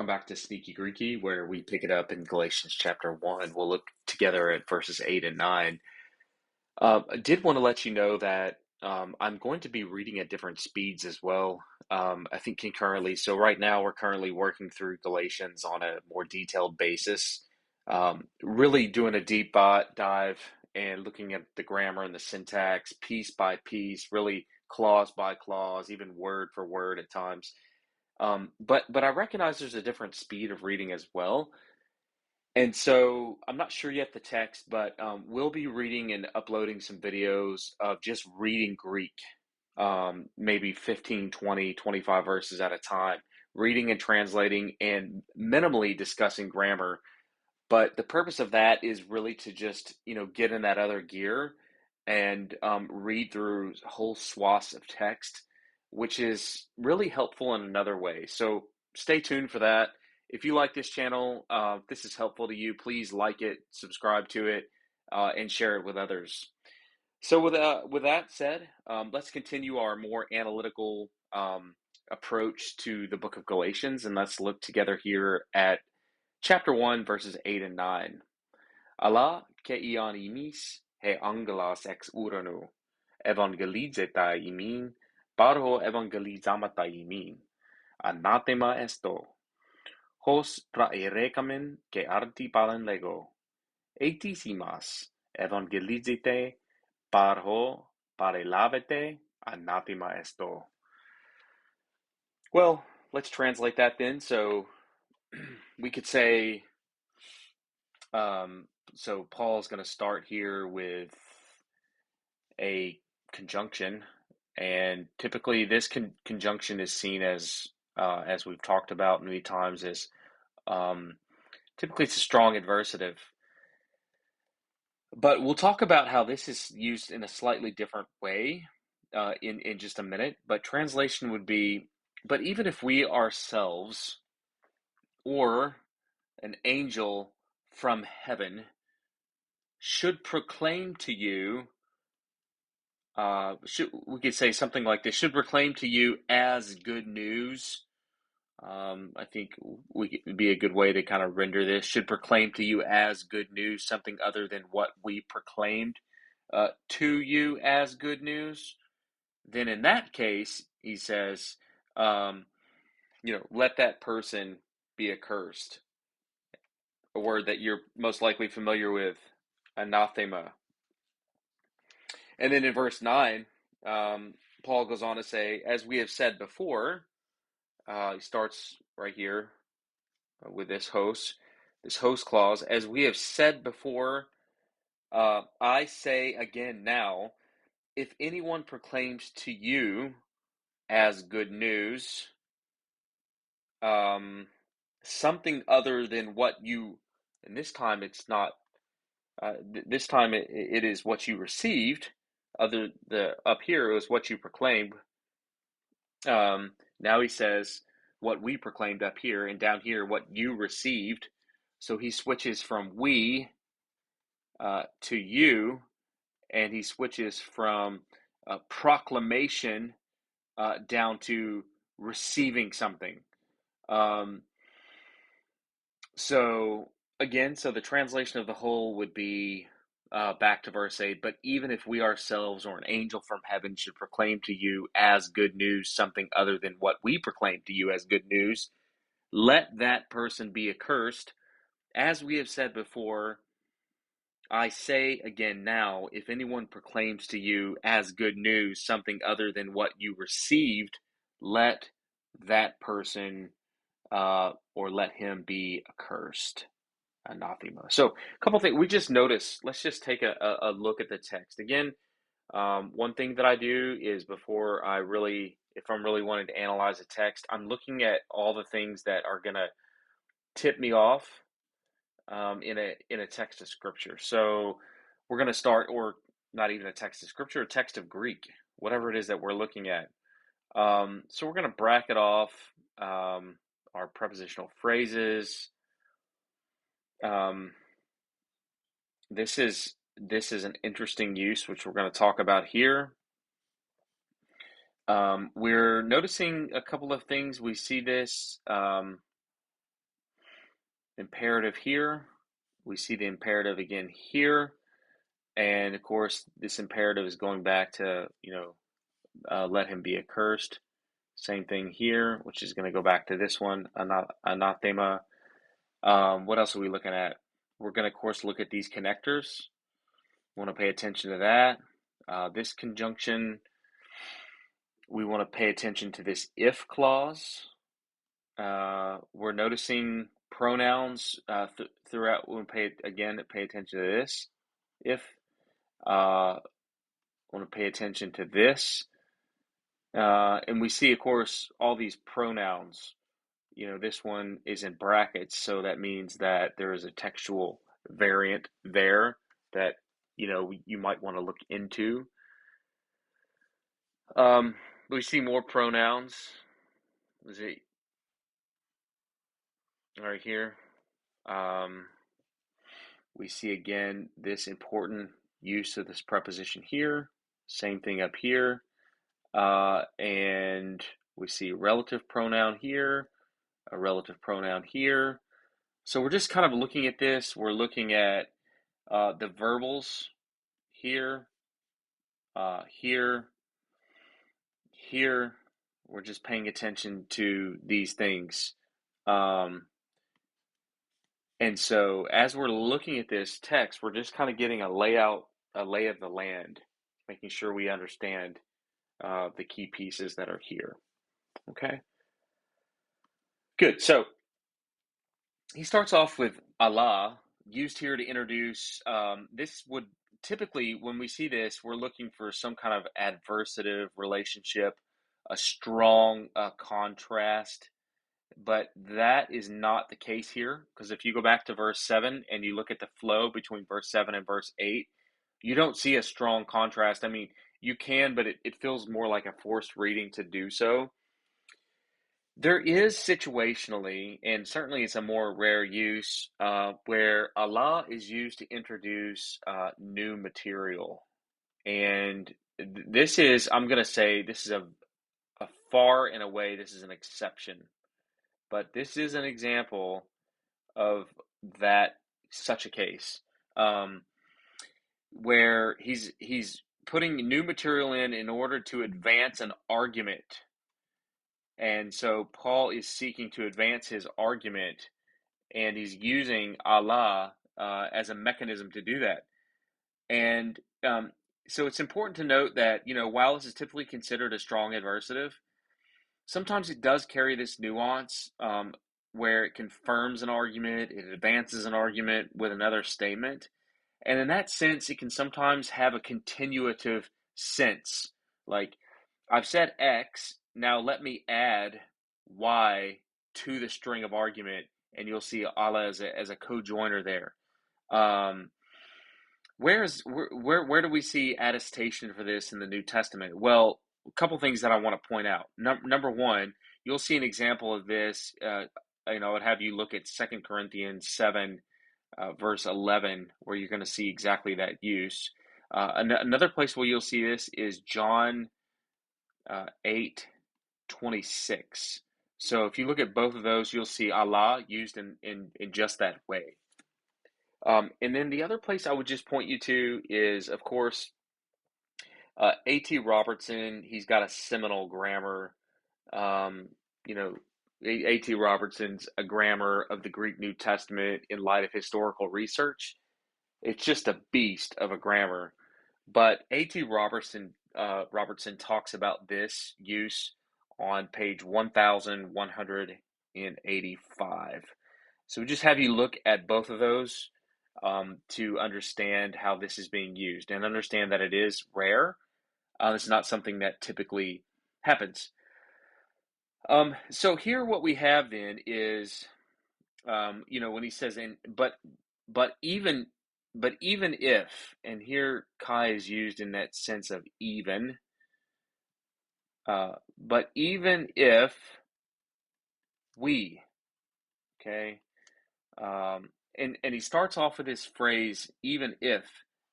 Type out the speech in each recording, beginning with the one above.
back to Sneaky Greeky, where we pick it up in Galatians chapter 1. We'll look together at verses 8 and 9. I did want to let you know that I'm going to be reading at different speeds as well, I think concurrently. So, right now, we're currently working through Galatians on a more detailed basis, really doing a deep dive and looking at the grammar and the syntax piece by piece, really clause by clause, even word for word at times. But I recognize there's a different speed of reading as well. And so I'm not sure yet the text, but we'll be reading and uploading some videos of just reading Greek, maybe 15, 20, 25 verses at a time, reading and translating and minimally discussing grammar. But the purpose of that is really to just, get in that other gear and read through whole swaths of text, which is really helpful in another way. So stay tuned for that. If you like this channel, this is helpful to you, please like it, subscribe to it, and share it with others. So with that said, let's continue our more analytical approach to the book of Galatians, and let's look together here at chapter 1, verses 8 and 9. Allah ke ian imis he angelas ex uranu, evangelizeta imin, parho evangelizamata imin, anathema esto, hos praerekamen ke arti palan lego, etisimas evangelizete, parho parelavete, anathema esto. Well, let's translate that then. So we could say, so Paul's going to start here with a conjunction, and typically this conjunction is seen as we've talked about many times, as typically it's a strong adversative. But we'll talk about how this is used in a slightly different way in just a minute. But translation would be, but even if we ourselves or an angel from heaven should proclaim to you, we could say something like this, should proclaim to you as good news. I think would be a good way to kind of render this. Should proclaim to you as good news, something other than what we proclaimed to you as good news. Then in that case, he says, let that person be accursed. A word that you're most likely familiar with, anathema. And then in verse 9, Paul goes on to say, as we have said before, he starts right here with this host clause. As we have said before, I say again now, if anyone proclaims to you as good news, something other than what you, and this time it's not, this time it is what you received. Up here is what you proclaimed. Now he says what we proclaimed up here, and down here what you received. So he switches from we to you, and he switches from proclamation down to receiving something. So again, so the translation of the whole would be back to verse 8, but even if we ourselves or an angel from heaven should proclaim to you as good news something other than what we proclaim to you as good news, let that person be accursed. As we have said before, I say again now, if anyone proclaims to you as good news something other than what you received, let that person or let him be accursed. Anathema. So a couple things we just noticed. Let's just take a look at the text again. One thing that I do is before if I'm really wanting to analyze a text, I'm looking at all the things that are going to tip me off in a text of scripture. So we're going to start, or not even a text of scripture, a text of Greek, whatever it is that we're looking at. So we're going to bracket off our prepositional phrases. This is an interesting use, which we're going to talk about here. We're noticing a couple of things. We see this imperative here. We see the imperative again here. And of course, this imperative is going back to, let him be accursed. Same thing here, which is going to go back to this one, anathema. What else are we looking at? We're going to, of course, look at these connectors. We want to pay attention to that. This conjunction, we want to pay attention to this if clause. We're noticing pronouns throughout. We'll pay attention to this. If want to pay attention to this, and we see, of course, all these pronouns. This one is in brackets, so that means that there is a textual variant there that you might want to look into. We see more pronouns. Is it right here? We see again this important use of this preposition here. Same thing up here. And we see a relative pronoun here, a relative pronoun here. So we're just kind of looking at this. We're looking at the verbals here, here, here. We're just paying attention to these things. And so as we're looking at this text, we're just kind of getting a lay of the land, making sure we understand the key pieces that are here. Okay? Good. So he starts off with Allah, used here to introduce. This would typically, when we see this, we're looking for some kind of adversative relationship, a strong contrast. But that is not the case here, because if you go back to verse 7 and you look at the flow between verse 7 and verse 8, you don't see a strong contrast. I mean, you can, but it feels more like a forced reading to do so. There is situationally, and certainly it's a more rare use, where Allah is used to introduce new material. And this is, I'm going to say, this is a far and away, this is an exception. But this is an example of such a case, where he's putting new material in order to advance an argument. And so Paul is seeking to advance his argument, and he's using Allah as a mechanism to do that. And so it's important to note that, while this is typically considered a strong adversative, sometimes it does carry this nuance where it confirms an argument, it advances an argument with another statement. And in that sense, it can sometimes have a continuative sense. Like, I've said X, now let me add Y to the string of argument, and you'll see Allah as a co-joiner there. Where do we see attestation for this in the New Testament? Well, a couple things that I want to point out. Number one, you'll see an example of this. I would have you look at 2 Corinthians 7, verse 11, where you're going to see exactly that use. Another place where you'll see this is John 8:26. So if you look at both of those, you'll see Allah used in just that way. And then the other place I would just point you to is, of course, A.T. Robertson. He's got a seminal grammar. A.T. Robertson's a grammar of the Greek New Testament in light of historical research. It's just a beast of a grammar. But A.T. Robertson talks about this use on page 1185. So we just have you look at both of those to understand how this is being used, and understand that it is rare. It's not something that typically happens. So here what we have then is, when he says, but even if, and here Kai is used in that sense of even, but even if we, okay, and he starts off with this phrase, even if,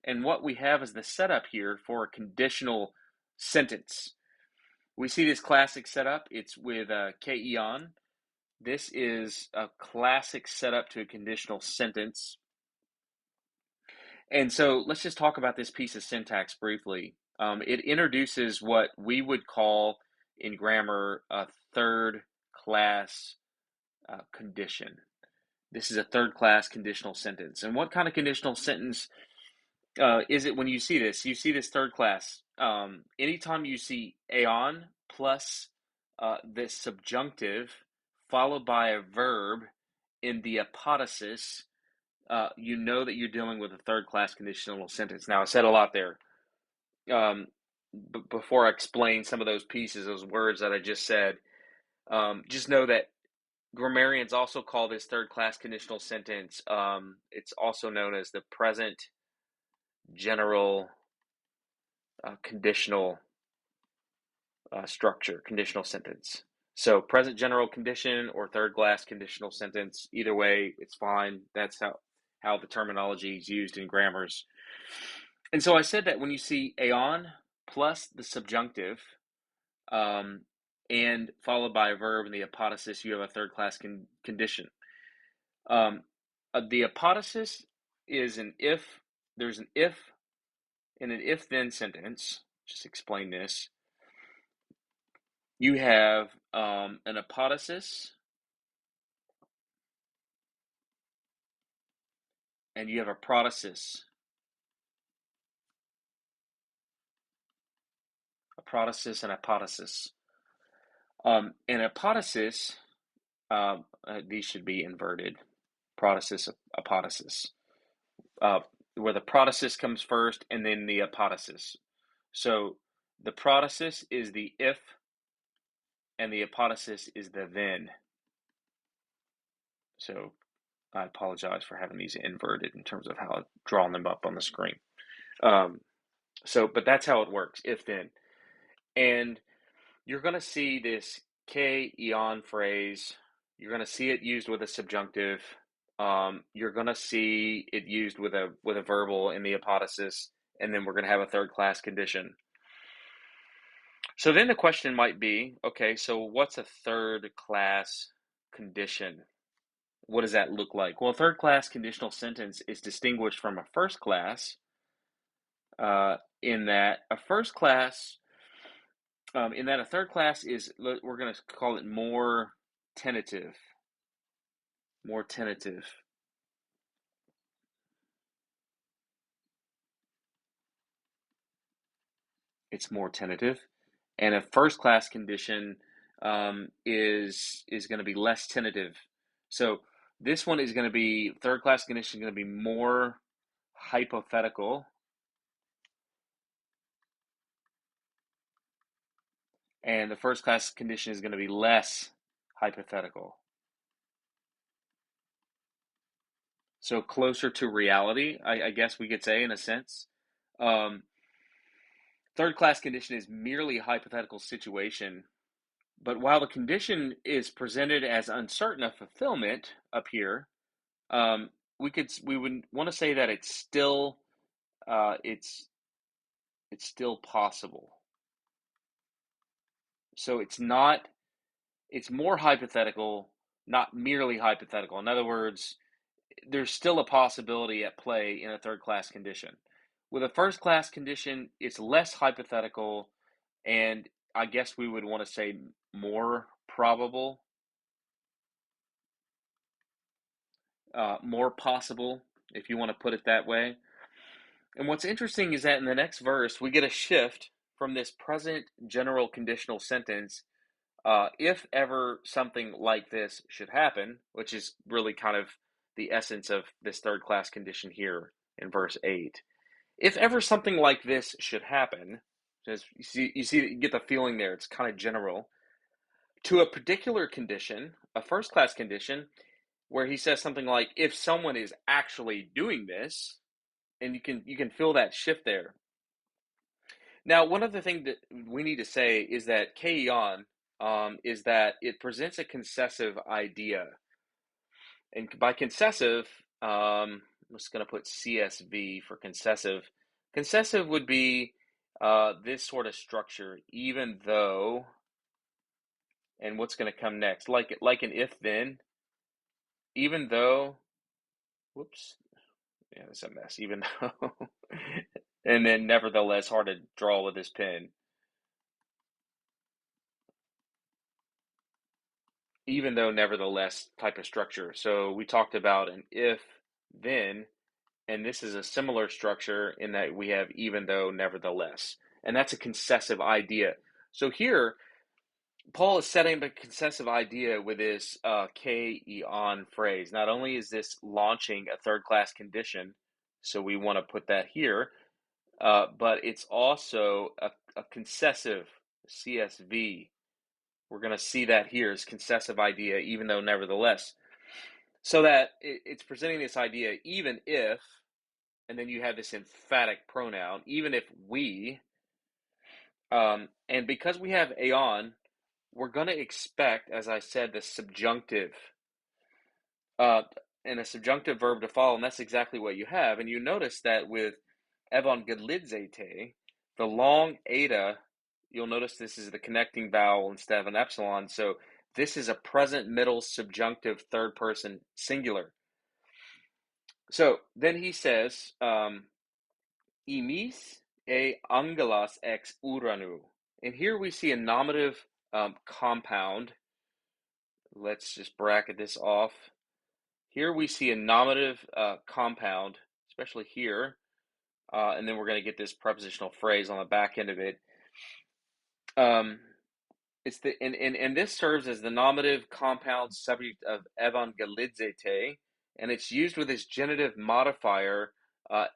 and what we have is the setup here for a conditional sentence. We see this classic setup. It's with keion, This is a classic setup to a conditional sentence. And so let's just talk about this piece of syntax briefly. It introduces what we would call in grammar a third class condition. This is a third class conditional sentence. And what kind of conditional sentence is it when you see this? You see this third class. Anytime you see aeon plus this subjunctive followed by a verb in the apodosis, you know that you're dealing with a third class conditional sentence. Now, I said a lot there. Before I explain some of those pieces, those words that I just said, just know that grammarians also call this third class conditional sentence, it's also known as the present general conditional structure, conditional sentence. So present general condition or third class conditional sentence, either way, it's fine. That's how the terminology is used in grammars. And so I said that when you see aeon plus the subjunctive and followed by a verb in the apodosis, you have a third class condition. The apodosis is an if, there's an if in an if-then sentence. Just explain this. You have an apodosis and you have a prodosis. A prodosis and apodosis. An apodosis, these should be inverted. Prodosis, apodosis. Where the prodosis comes first and then the apodosis. So the prodosis is the if and the apodosis is the then. So I apologize for having these inverted in terms of how I've drawn them up on the screen. But that's how it works, if then. And you're going to see this k-eon phrase. You're going to see it used with a subjunctive. You're going to see it used with a verbal in the apodosis, and then we're going to have a third class condition. So then the question might be, okay, so what's a third class condition? What does that look like? Well, a third class conditional sentence is distinguished from a first class in that a third class is, we're going to call it more tentative. More tentative. It's more tentative. And a first class condition is going to be less tentative. So this one is going to be, third class condition is going to be more hypothetical. And the first class condition is going to be less hypothetical. So closer to reality, I guess we could say, in a sense. Third class condition is merely a hypothetical situation, but while the condition is presented as uncertain of fulfillment up here, we would want to say that it's still possible. So it's more hypothetical, not merely hypothetical. In other words, there's still a possibility at play in a third class condition. With a first class condition, it's less hypothetical, and I guess we would want to say more probable, more possible, if you want to put it that way. And what's interesting is that in the next verse, we get a shift from this present general conditional sentence, if ever something like this should happen, which is really kind of the essence of this third class condition here in verse 8. If ever something like this should happen, just you get the feeling there, it's kind of general, to a particular condition, a first class condition, where he says something like, if someone is actually doing this, and you can feel that shift there. Now, one other thing that we need to say is that k-eon is that it presents a concessive idea. And by concessive, I'm just going to put CSV for concessive. Concessive would be this sort of structure, even though and what's going to come next. Like an if then, even though, whoops, yeah, it's a mess. Even though, and then nevertheless, hard to draw with this pen. Even though, nevertheless type of structure. So we talked about an if then, and this is a similar structure in that we have even though, nevertheless, and that's a concessive idea. So here, Paul is setting up a concessive idea with this K eon phrase. Not only is this launching a third class condition, so we want to put that here, but it's also a concessive CSV. We're going to see that here as concessive idea, even though, nevertheless. So that it's presenting this idea, even if, and then you have this emphatic pronoun, even if we, and because we have aeon, we're going to expect, as I said, the subjunctive, uh, and a subjunctive verb to follow, and that's exactly what you have. And you notice that with evangelidzete, the long eta, you'll notice this is the connecting vowel instead of an epsilon, so this is a present middle subjunctive third person singular. So then he says, Imis e angelos ex uranu. And here we see a nominative compound. Let's just bracket this off. Here we see a nominative compound, especially here, and then we're going to get this prepositional phrase on the back end of it. It's the and this serves as the nominative compound subject of evangelidzete, and it's used with its genitive modifier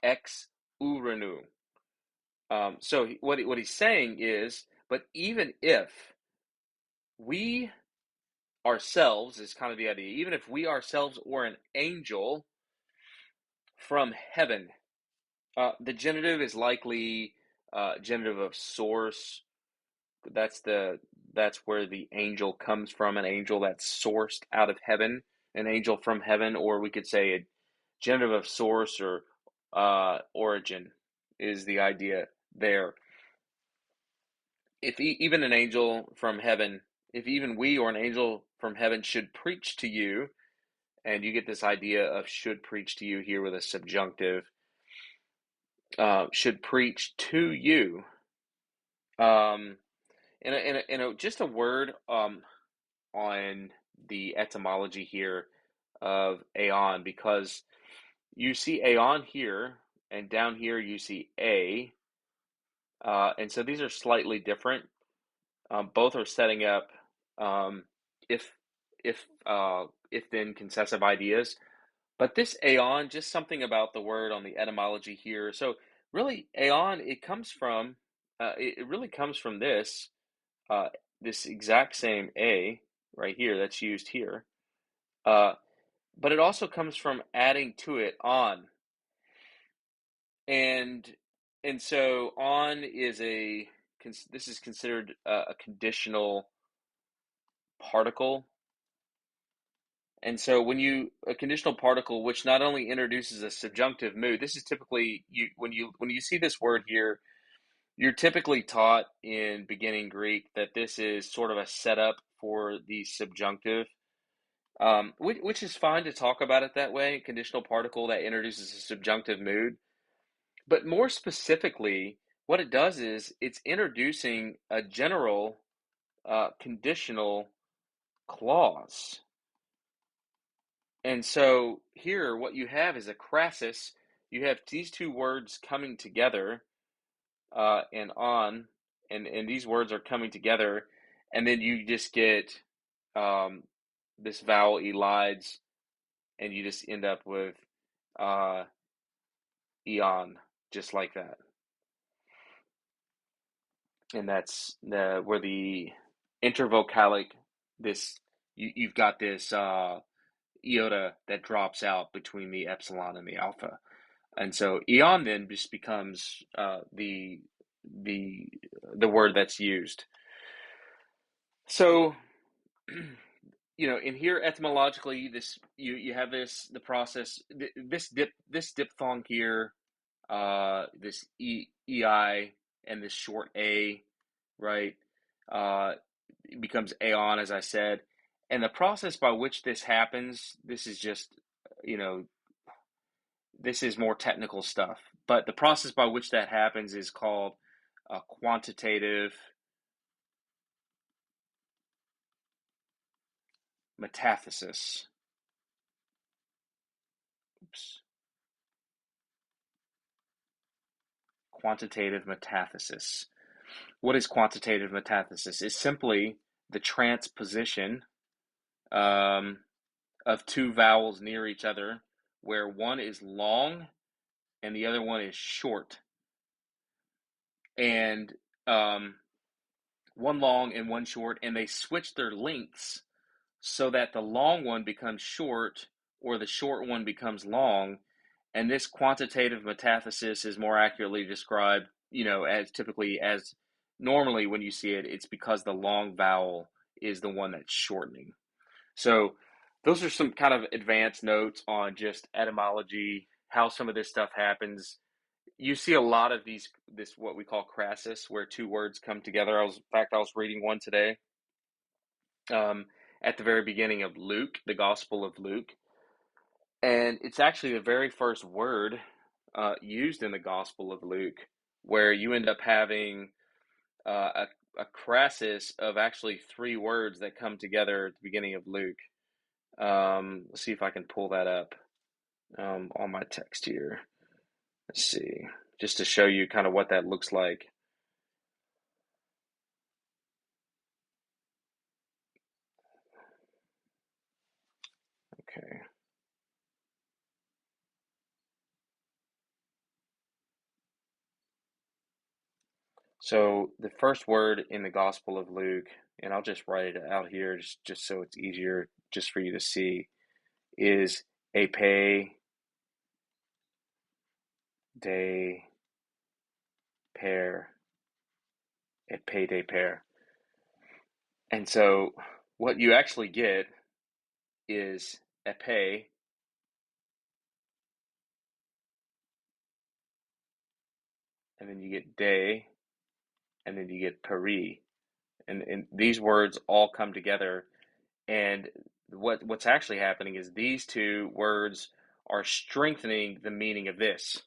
ex uranu. So what he's saying is, but even if we ourselves is kind of the idea, even if we ourselves or an angel from heaven, the genitive is likely genitive of source. That's where the angel comes from, an angel that's sourced out of heaven, an angel from heaven, or we could say a genitive of source or origin is the idea there. If even an angel from heaven, if even we or an angel from heaven should preach to you, and you get this idea of should preach to you here with a subjunctive, should preach to you. Just a word on the etymology here of aeon, because you see aeon here, and down here you see a, and so these are slightly different. Both are setting up if then concessive ideas, but this aeon, just something about the word on the etymology here. So really, aeon, it really comes from this exact same a right here that's used here, but it also comes from adding to it on, and so on is this is considered a conditional particle. And so a conditional particle, which not only introduces a subjunctive mood, this is typically when you see this word here, you're typically taught in beginning Greek that this is sort of a setup for the subjunctive, which is fine to talk about it that way, conditional particle that introduces a subjunctive mood. But more specifically, what it does is it's introducing a general conditional clause. And so here, what you have is a crassus. You have these two words coming together, and on, and these words are coming together, and then you just get this vowel elides, and you just end up with eon, just like that. And that's where the intervocalic, you've got this iota that drops out between the epsilon and the alpha. And so eon then just becomes the word that's used. So, in here etymologically, you have the process, this diphthong here, this ei and this short a, right? it becomes aeon, as I said. And the process by which this happens, this is just, you know, this is more technical stuff. But the process by which that happens is called quantitative metathesis. Oops. Quantitative metathesis. What is quantitative metathesis? It's simply the transposition of two vowels near each other, where one is long and the other one is short. And one long and one short, and they switch their lengths so that the long one becomes short or the short one becomes long. And this quantitative metathesis is more accurately described, as typically as normally when you see it, it's because the long vowel is the one that's shortening. So those are some kind of advanced notes on just etymology, how some of this stuff happens. You see a lot of this what we call crassus, where two words come together. In fact, I was reading one today um, at the very beginning of Luke, the Gospel of Luke, and it's actually the very first word used in the Gospel of Luke, where you end up having a crassus of actually three words that come together at the beginning of Luke. Let's see if I can pull that up on my text here. Let's see, just to show you kind of what that looks like. Okay. So the first word in the Gospel of Luke, and I'll just write it out here just so it's easier just for you to see, is epe de per, epe de per. And so what you actually get is epe, and then you get de, and then you get peri. And these words all come together. And what's actually happening is these two words are strengthening the meaning of this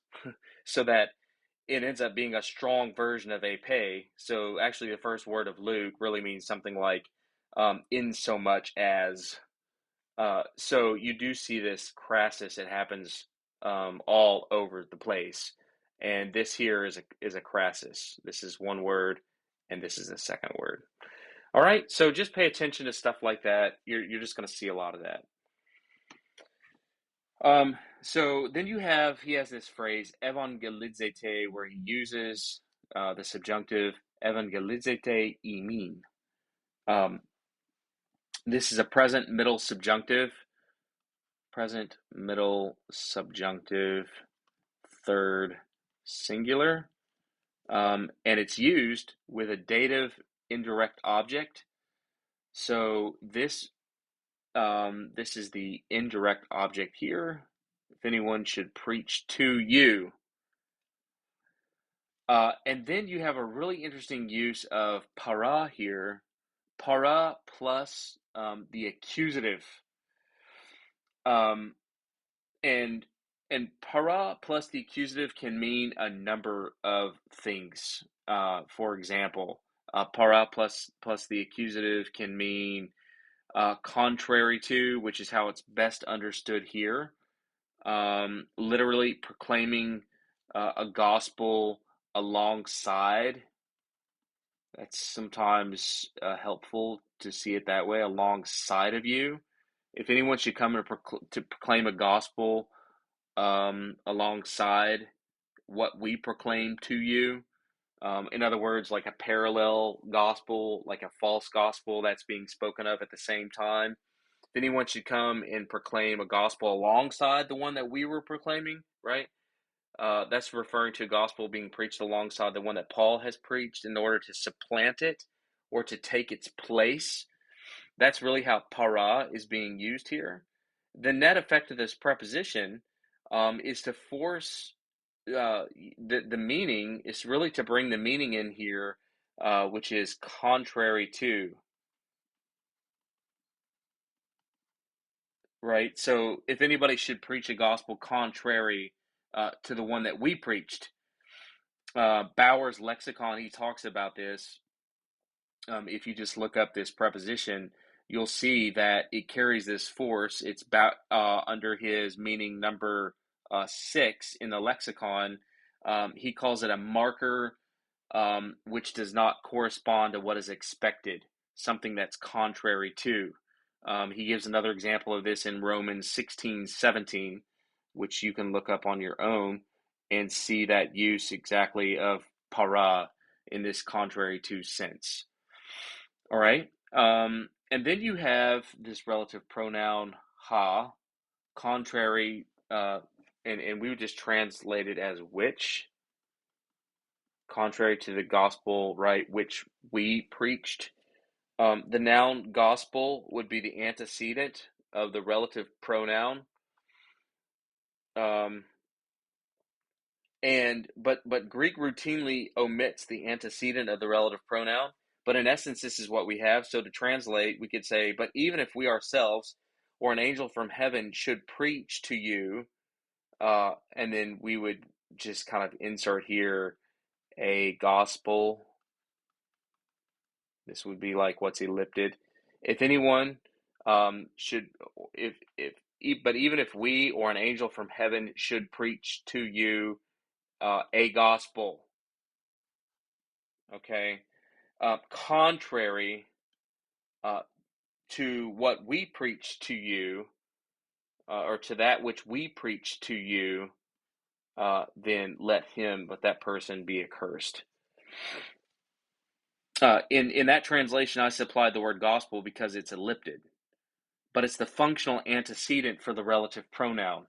so that it ends up being a strong version of epe. So actually the first word of Luke really means something like in so much as. So you do see this crassus. It happens all over the place. And this here is a crassus. This is one word, and this is the second word. All right, so just pay attention to stuff like that. You're just going to see a lot of that. So then he has this phrase evangelizete, where he uses the subjunctive evangelizete imin. This is a present middle subjunctive, third singular, and it's used with a dative indirect object. So this is the indirect object here. If anyone should preach to you. And then you have a really interesting use of para here. Para plus the accusative. And para plus the accusative can mean a number of things. For example, para plus the accusative can mean contrary to, which is how it's best understood here. Literally proclaiming a gospel alongside. That's sometimes helpful to see it that way, alongside of you. If anyone should come to proclaim a gospel alongside what we proclaim to you, in other words, like a parallel gospel, like a false gospel that's being spoken of at the same time, if anyone should come and proclaim a gospel alongside the one that we were proclaiming, right? That's referring to a gospel being preached alongside the one that Paul has preached in order to supplant it or to take its place. That's really how para is being used here. The net effect of this preposition is to force the meaning, is really to bring the meaning in here, which is contrary to. right? So if anybody should preach a gospel contrary to the one that we preached, Bauer's lexicon, he talks about this. If you just look up this preposition, you'll see that it carries this force. It's about under his meaning number 6 in the lexicon. He calls it a marker which does not correspond to what is expected, something that's contrary to. He gives another example of this in Romans 16:17, which you can look up on your own and see that use exactly of para in this contrary to sense. All right. And then you have this relative pronoun ha, contrary, and we would just translate it as which, contrary to the gospel, right, which we preached. The noun gospel would be the antecedent of the relative pronoun. Um, but Greek routinely omits the antecedent of the relative pronoun. But in essence, this is what we have. So to translate, we could say, but even if we ourselves or an angel from heaven should preach to you, and then we would just kind of insert here a gospel. This would be like what's ellipted. If anyone should, but even if we or an angel from heaven should preach to you a gospel, okay, contrary uh, to what we preach to you, or to that which we preach to you, then let that person be accursed. In that translation, I supplied the word gospel because it's ellipted, but it's the functional antecedent for the relative pronoun.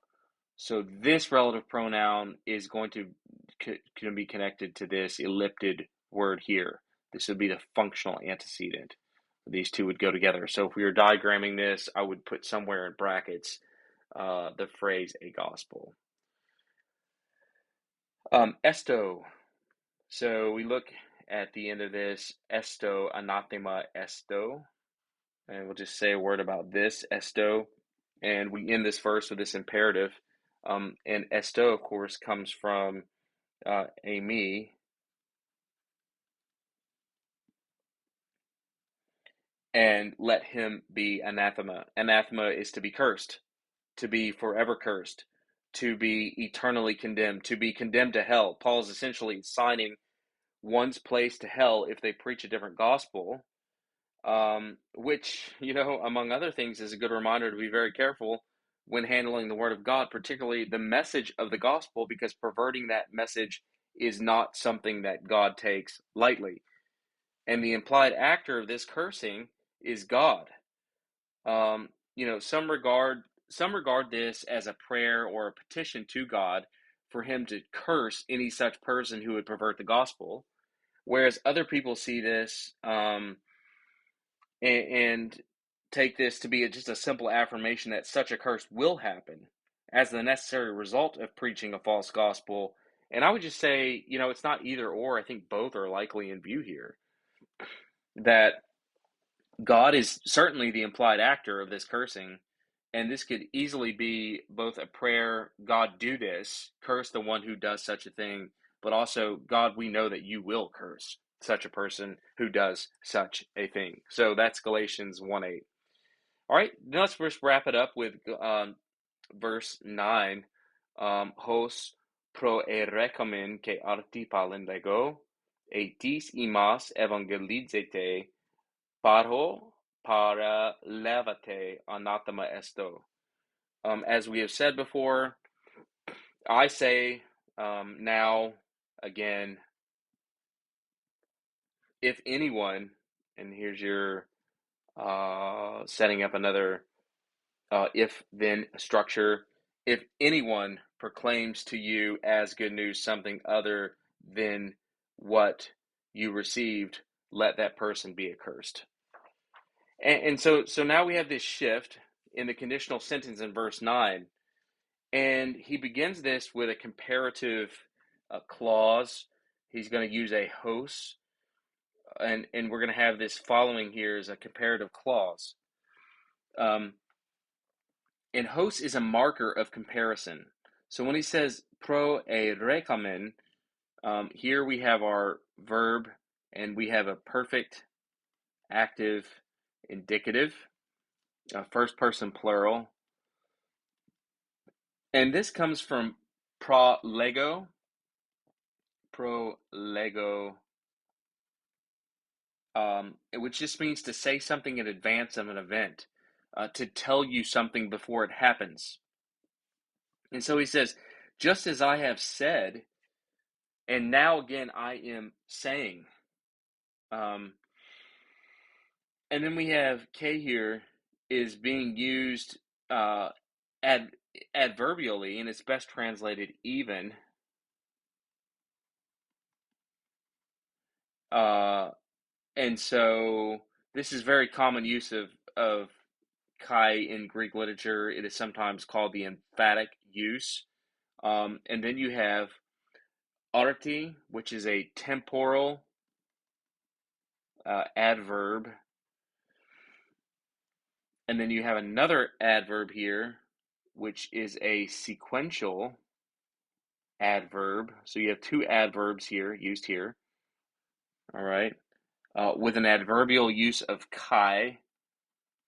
So this relative pronoun is going to be connected to this ellipted word here. This would be the functional antecedent. These two would go together. So if we were diagramming this, I would put somewhere in brackets the phrase a gospel. Esto. So we look at the end of this, esto, anathema esto. And we'll just say a word about this, esto. And we end this verse with this imperative. And esto, of course, comes from me. And let him be anathema. Anathema is to be cursed, to be forever cursed, to be eternally condemned, to be condemned to hell. Paul is essentially assigning one's place to hell if they preach a different gospel, which, among other things, is a good reminder to be very careful when handling the word of God, particularly the message of the gospel, because perverting that message is not something that God takes lightly. And the implied actor of this cursing is God. Some regard this as a prayer or a petition to God for him to curse any such person who would pervert the gospel, whereas other people see this and take this to be just a simple affirmation that such a curse will happen as the necessary result of preaching a false gospel. And I would just say, it's not either or. I think both are likely in view here. That God is certainly the implied actor of this cursing, and this could easily be both a prayer, God, do this, curse the one who does such a thing, but also, God, we know that you will curse such a person who does such a thing. So that's Galatians 1:8. All right, now let's first wrap it up with verse 9. Hos pro erekomen ke arti palendego, etis imas evangelizete, Parho para levate anathema esto. As we have said before, I say now, again, if anyone, and here's your setting up another if-then structure, if anyone proclaims to you as good news something other than what you received, let that person be accursed. And so now we have this shift in the conditional sentence in verse 9. And he begins this with a comparative clause. He's going to use a hos. And we're going to have this following here as a comparative clause. And hos is a marker of comparison. So when he says pro e rekamen, here we have our verb and we have a perfect, active, indicative, first person plural. And this comes from pro lego, which just means to say something in advance of an event, to tell you something before it happens. And so he says, just as I have said, and now again I am saying. And then we have K here is being used adverbially, and it's best translated even. And so this is very common use of kai in Greek literature. It is sometimes called the emphatic use. And then you have arti, which is a temporal adverb. And then you have another adverb here, which is a sequential adverb. So you have two adverbs here, used here. All right. With an adverbial use of kai.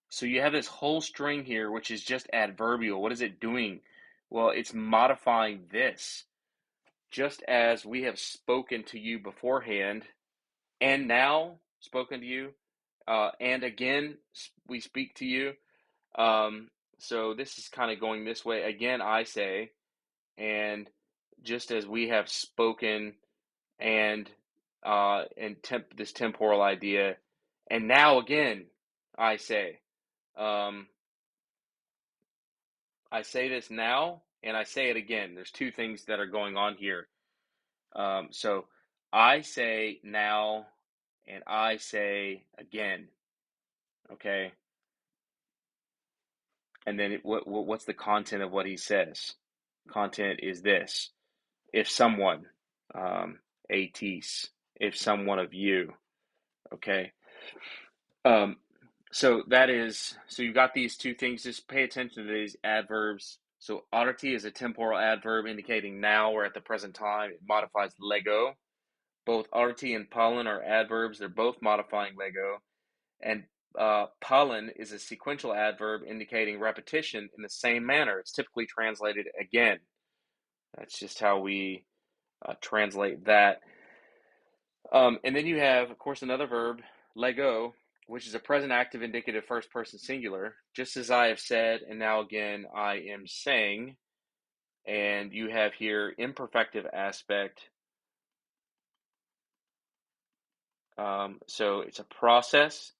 So you have this whole string here, which is just adverbial. What is it doing? Well, it's modifying this. Just as we have spoken to you beforehand, and now spoken to you, and again we speak to you. So this is kind of going this way. Again, I say, and just as we have spoken, and this temporal idea, and now again, I say. I say this now, and I say it again. There's two things that are going on here. So I say now, and I say again. Okay. And then what's the content of what he says? Content is this: if someone, atis, if someone of you. Okay. Um, so you've got these two things. Just pay attention to these adverbs. So arti is a temporal adverb indicating now or at the present time. It modifies lego. Both arti and pollen are adverbs. They're both modifying lego. And pollen is a sequential adverb indicating repetition in the same manner. It's typically translated again. That's just how we translate that. And then you have, of course, another verb, lego, which is a present active indicative first person singular. Just as I have said, and now again I am saying. And you have here imperfective aspect. So it's a process.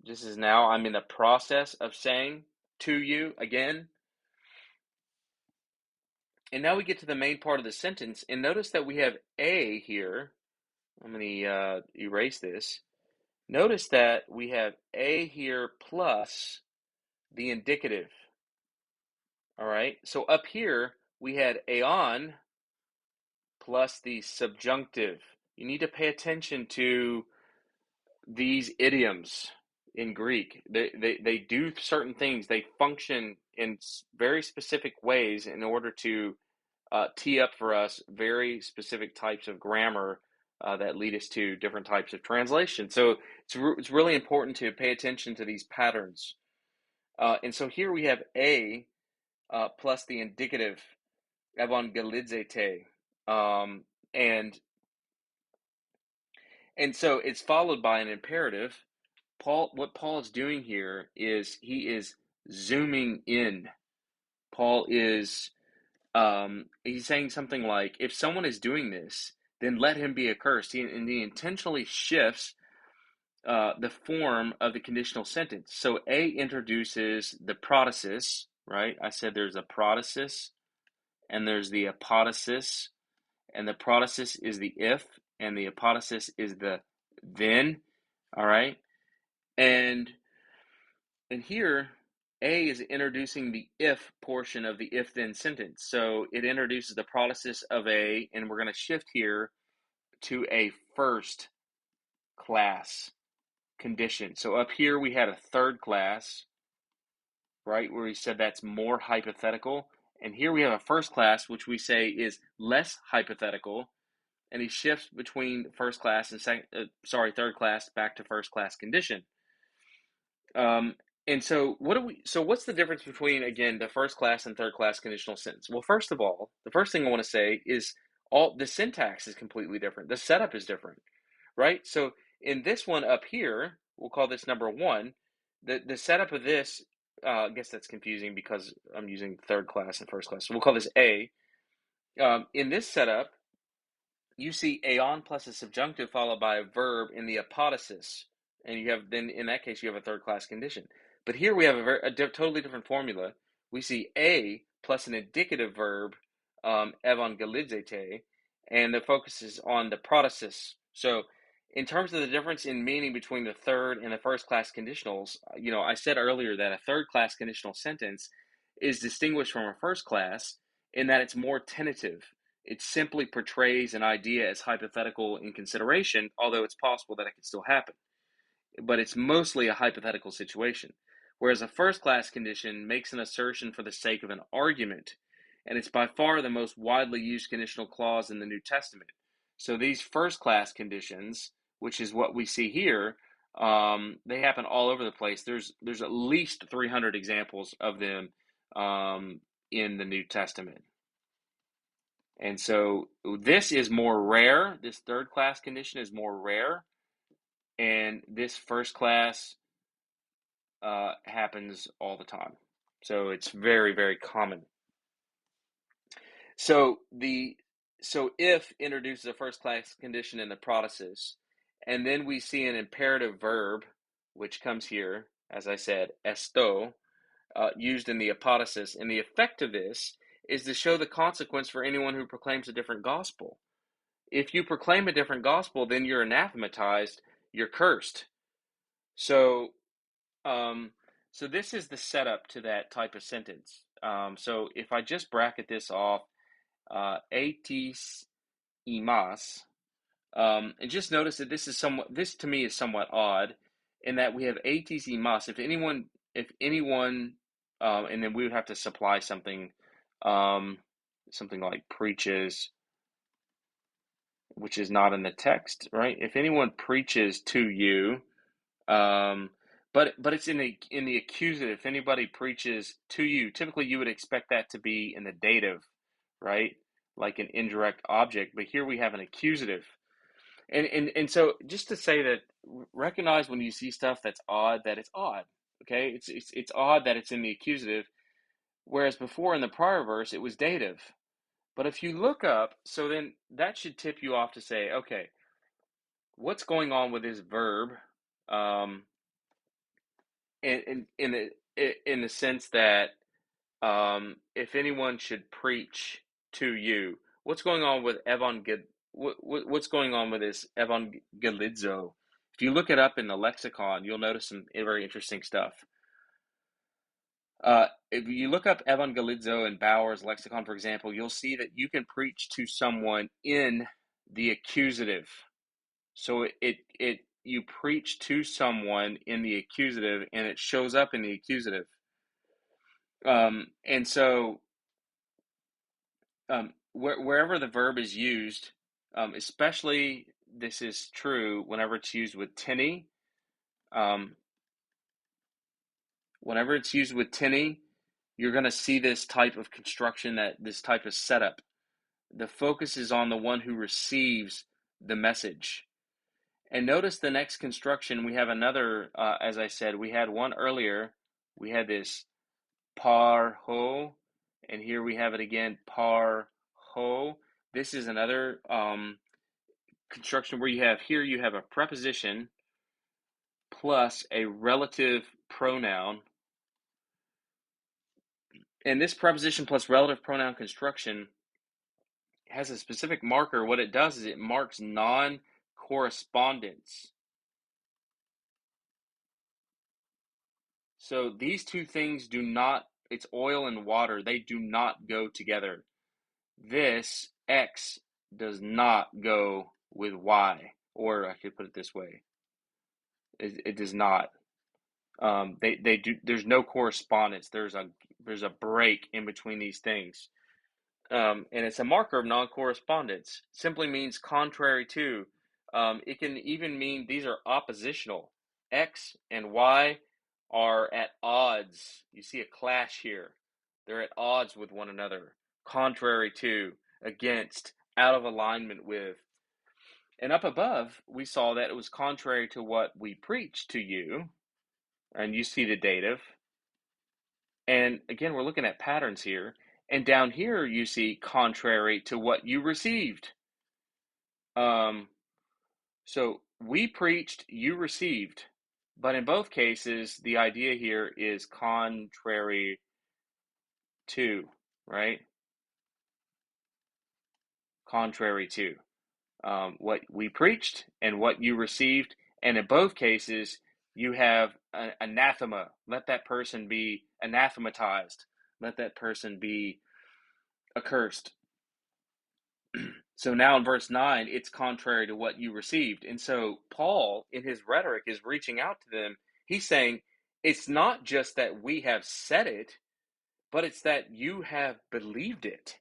Just as now I'm in the process of saying to you again. And now we get to the main part of the sentence. And notice that we have a here. I'm going to erase this. Notice that we have a here plus the indicative. All right. So up here we had aeon plus the subjunctive. You need to pay attention to these idioms in Greek. They do certain things. They function in very specific ways in order to tee up for us very specific types of grammar that lead us to different types of translation. So it's really important to pay attention to these patterns. And so here we have a plus the indicative evangelidzete, and so it's followed by an imperative. What Paul is doing here is he is zooming in. Paul is he's saying something like, if someone is doing this, then let him be accursed. And he intentionally shifts the form of the conditional sentence. So A introduces the protasis, right? I said there's a protasis and there's the apodosis, and the protasis is the if, and the apodosis is the then, all right? And here, A is introducing the if portion of the if-then sentence. So it introduces the protasis of A, and we're going to shift here to a first class condition. So up here we had a third class, right? Where he said that's more hypothetical. And here we have a first class, which we say is less hypothetical. And he shifts between first class and third class back to first class condition. Um, and so what's the difference between, again, the first class and third class conditional sentence? Well, first of all, the first thing I want to say is all the syntax is completely different. The setup is different, right? So in this one up here, we'll call this number one. The setup of this, I guess that's confusing because I'm using third class and first class. So we'll call this A. In this setup, you see aon plus a subjunctive followed by a verb in the apodosis, and you have then in that case you have a third class condition. But here we have totally different formula. We see a plus an indicative verb, evangelidzete, and the focus is on the prodosis. So in terms of the difference in meaning between the third and the first class conditionals, I said earlier that a third class conditional sentence is distinguished from a first class in that it's more tentative. It simply portrays an idea as hypothetical in consideration, although it's possible that it could still happen. But it's mostly a hypothetical situation. Whereas a first class condition makes an assertion for the sake of an argument, and it's by far the most widely used conditional clause in the New Testament. So these first class conditions, which is what we see here, they happen all over the place. There's at least 300 examples of them in the New Testament. And so this is more rare. This third class condition is more rare. And this first class happens all the time. So it's very, very common. So if introduces a first class condition in the prodosis, and then we see an imperative verb, which comes here, as I said, esto, used in the apodosis. And the effect of this is to show the consequence for anyone who proclaims a different gospel. If you proclaim a different gospel, then you're anathematized, you're cursed. So this is the setup to that type of sentence. So if I just bracket this off, etis imas, and just notice that this to me is somewhat odd in that we have etis imas. If anyone, and then we would have to supply something like preaches, which is not in the text, right? If anyone preaches to you, but it's in the accusative. If anybody preaches to you, typically you would expect that to be in the dative, right? Like an indirect object. But here we have an accusative, and so just to say that, recognize when you see stuff that's odd, that it's odd. Okay, it's odd that it's in the accusative, whereas before in the prior verse it was dative. But if you look up, so then that should tip you off to say, okay, what's going on with this verb? In the sense that if anyone should preach to you, what's going on with what's going on with this evangelizo? If you look it up in the lexicon, you'll notice some very interesting stuff. If you look up evangelizo in Bauer's lexicon, for example, you'll see that you can preach to someone in the accusative. So you preach to someone in the accusative, and it shows up in the accusative. And so wherever the verb is used, especially this is true whenever it's used with tinny. Whenever it's used with tinny, you're going to see this type of construction, this type of setup. The focus is on the one who receives the message. And notice the next construction, we have another, as I said, we had one earlier. We had this par ho, and here we have it again, par ho. This is another construction where you have a preposition plus a relative pronoun. And this preposition plus relative pronoun construction has a specific marker. What it does is it marks non-correspondence. So these two things it's oil and water. They do not go together. This X does not go with Y. Or I could put it this way. It does not. They do. There's no correspondence. There's a break in between these things. And it's a marker of non-correspondence. Simply means contrary to. It can even mean these are oppositional. X and Y are at odds. You see a clash here. They're at odds with one another. Contrary to, against, out of alignment with. And up above, we saw that it was contrary to what we preached to you. And you see the dative. And again, we're looking at patterns here. And down here, you see contrary to what you received. Um, so we preached, you received. But in both cases, the idea here is contrary to, right? Contrary to what we preached and what you received. And in both cases, you have anathema. Let that person be anathematized. Let that person be accursed. So now in verse 9, it's contrary to what you received. And so Paul, in his rhetoric, is reaching out to them. He's saying, it's not just that we have said it, but it's that you have believed it.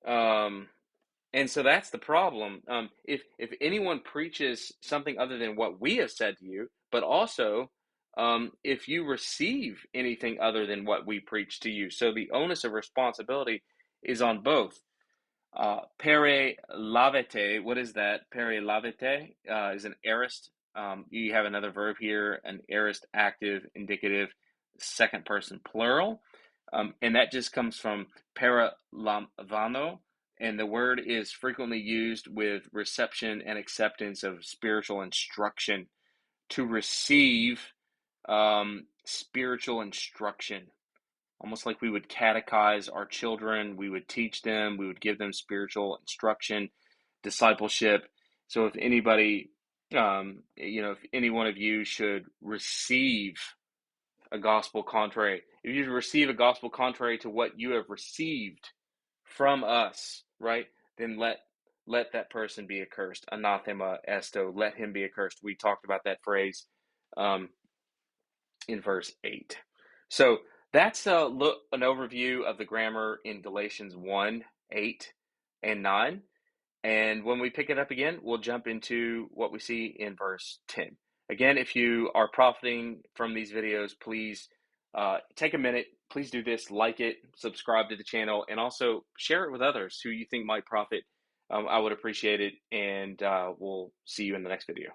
And so that's the problem. If anyone preaches something other than what we have said to you, but also if you receive anything other than what we preach to you. So the onus of responsibility is on both. Pere lavete, what is that? Pere lavete is an aorist. You have another verb here, an aorist active indicative, second person plural. And that just comes from para lavano. And the word is frequently used with reception and acceptance of spiritual instruction. To receive spiritual instruction. Almost like we would catechize our children, we would teach them, we would give them spiritual instruction, discipleship. So if anybody, if any one of you should receive a gospel contrary, if you receive a gospel contrary to what you have received from us, right, then let that person be accursed. Anathema esto, let him be accursed. We talked about that phrase in verse 8. So that's an overview of the grammar in Galatians 1, 8, and 9. And when we pick it up again, we'll jump into what we see in verse 10. Again, if you are profiting from these videos, please take a minute. Please do this, like it, subscribe to the channel, and also share it with others who you think might profit. I would appreciate it, and we'll see you in the next video.